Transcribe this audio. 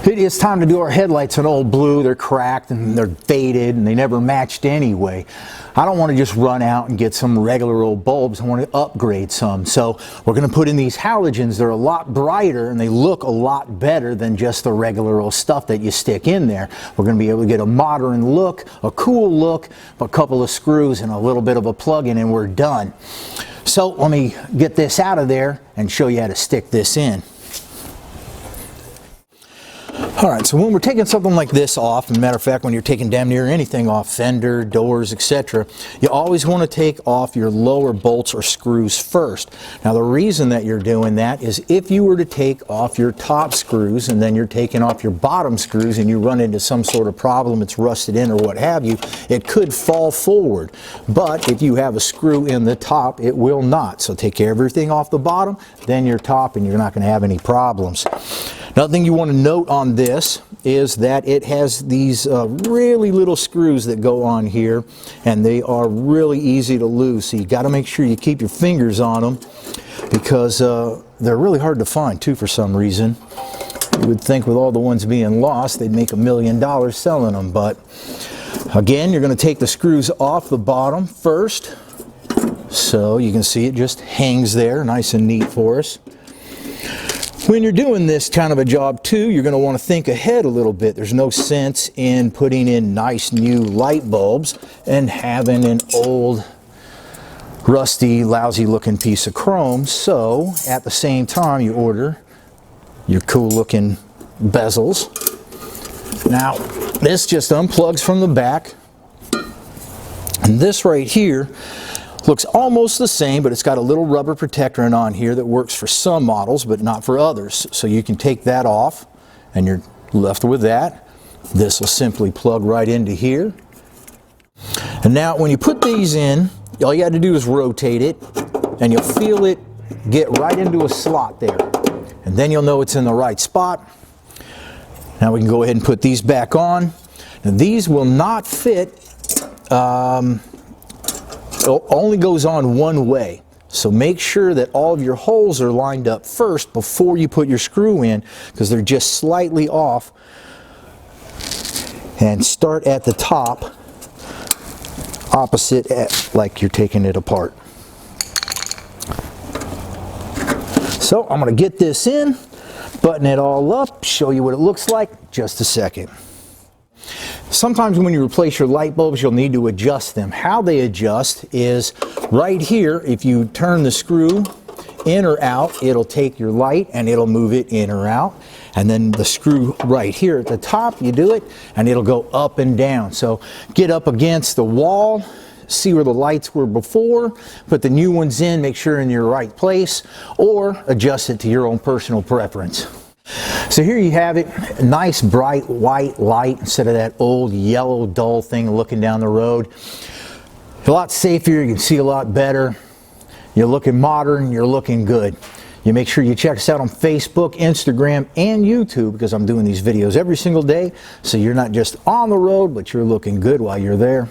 It is time to do our headlights in old blue. They're cracked and they're faded and they never matched anyway. I don't want to just run out and get some regular old bulbs. I want to upgrade some. So we're going to put in these halogens. They're a lot brighter and they look a lot better than just the regular old stuff that you stick in there. We're going to be able to get a modern look, a cool look, a couple of screws and a little bit of a plug-in and we're done. So let me get this out of there and show you how to stick this in. Alright, so when we're taking something like this off, as a matter of fact, when you're taking damn near anything off, fender, doors, etc., you always want to take off your lower bolts or screws first. Now the reason that you're doing that is if you were to take off your top screws and then you're taking off your bottom screws and you run into some sort of problem, it's rusted in or what have you, it could fall forward. But if you have a screw in the top, it will not. So take everything off the bottom, then your top, and you're not going to have any problems. Another thing you want to note on this is that it has these really little screws that go on here, and they are really easy to lose. So you got to make sure you keep your fingers on them because they're really hard to find too for some reason. You would think with all the ones being lost they'd make $1 million selling them, but again, you're going to take the screws off the bottom first. So you can see it just hangs there nice and neat for us. When you're doing this kind of a job too, you're going to want to think ahead a little bit. There's no sense in putting in nice new light bulbs and having an old, rusty, lousy looking piece of chrome. So at the same time you order your cool looking bezels. Now this just unplugs from the back, and this right here looks almost the same, but it's got a little rubber protectorant on here that works for some models but not for others. So you can take that off and you're left with that. This will simply plug right into here. And now when you put these in, all you got to do is rotate it and you'll feel it get right into a slot there. And then you'll know it's in the right spot. Now we can go ahead and put these back on. Now these will not fit, it only goes on one way. So make sure that all of your holes are lined up first before you put your screw in, because they're just slightly off. And start at the top, opposite like you're taking it apart. So I'm going to get this in, button it all up, show you what it looks like, just a second. Sometimes when you replace your light bulbs, you'll need to adjust them. How they adjust is right here. If you turn the screw in or out, it'll take your light and it'll move it in or out. And then the screw right here at the top, you do it and it'll go up and down. So get up against the wall, see where the lights were before, put the new ones in, make sure in your right place, or adjust it to your own personal preference. So here you have it, a nice bright white light instead of that old yellow dull thing looking down the road. A lot safer, you can see a lot better. You're looking modern, you're looking good. You make sure you check us out on Facebook, Instagram, and YouTube, because I'm doing these videos every single day, so you're not just on the road, but you're looking good while you're there.